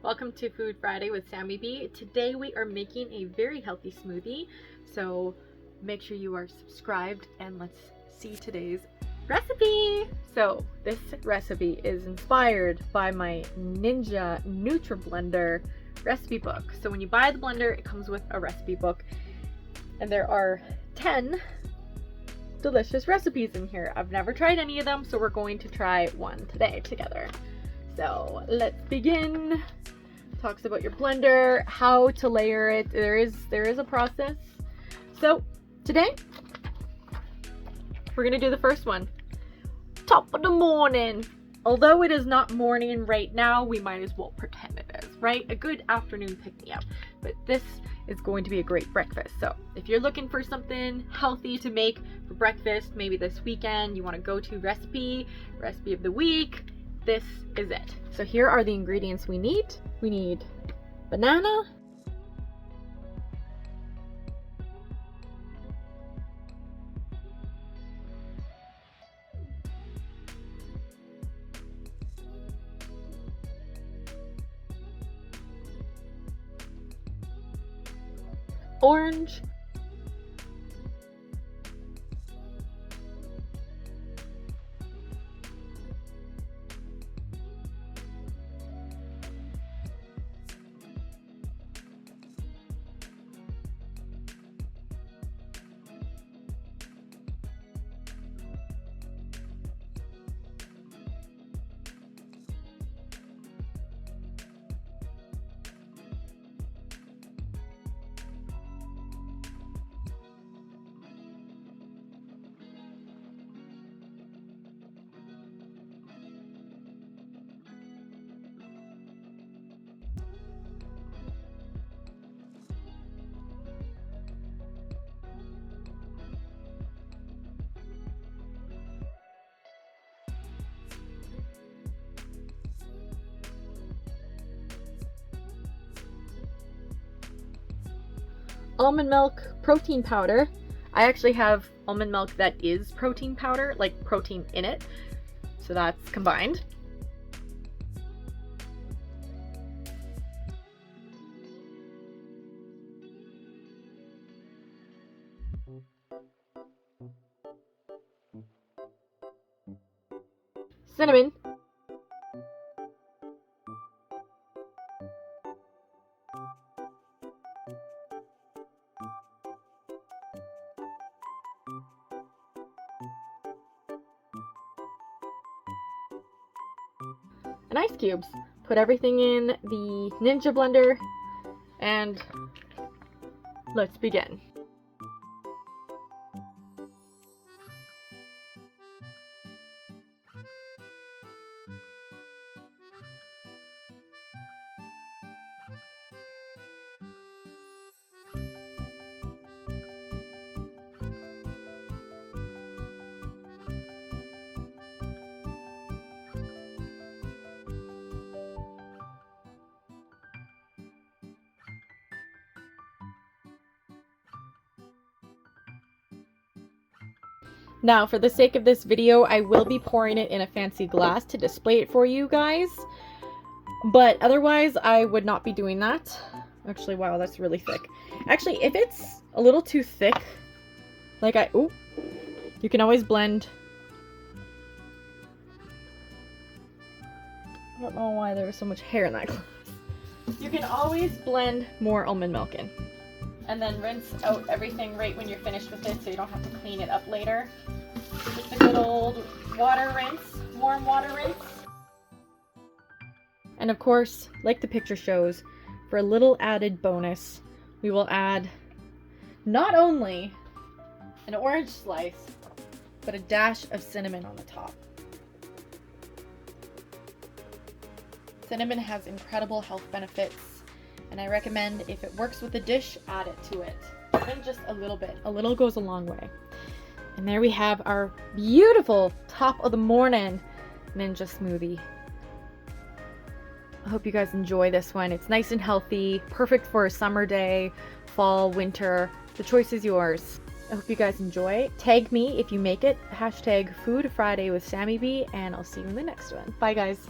Welcome to Food Friday with Samy Bee. Today we are making a very healthy smoothie, so make sure you are subscribed and let's see today's recipe. So this recipe is inspired by my Ninja NutriBlender recipe book. So when you buy the blender, it comes with a recipe book, and there are 10 delicious recipes in here. I've never tried any of them, so we're going to try one today together. So let's begin. Talks about your blender, how to layer it. There is a process. So today we're gonna do the first one. Top of the morning. Although it is not morning right now, we might as well pretend it is, right? A good afternoon pick-me-up. But this is going to be a great breakfast. So if you're looking for something healthy to make for breakfast, maybe this weekend, you want to go to recipe of the week, this is it. So here are the ingredients we need. We need banana, orange, almond milk, protein powder. I actually have almond milk that is protein powder, like protein in it. So that's combined. Cinnamon. And ice cubes. Put everything in the Ninja blender and let's begin. Now, for the sake of this video, I will be pouring it in a fancy glass to display it for you guys. But otherwise, I would not be doing that. Actually, wow, that's really thick. Actually, if it's a little too thick, like you can always blend. I don't know why there was so much hair in that glass. You can always blend more almond milk in. And then rinse out everything right when you're finished with it so you don't have to clean it up later. Just a good old water rinse, warm water rinse. And of course, like the picture shows, for a little added bonus, we will add not only an orange slice, but a dash of cinnamon on the top. Cinnamon has incredible health benefits, and I recommend if it works with the dish, add it to it. Even just a little bit. A little goes a long way. And there we have our beautiful top of the morning Ninja smoothie. I hope you guys enjoy this one. It's nice and healthy, perfect for a summer day, fall, winter. The choice is yours. I hope you guys enjoy. Tag me if you make it. #Food Friday with Samy Bee, and I'll see you in the next one. Bye guys.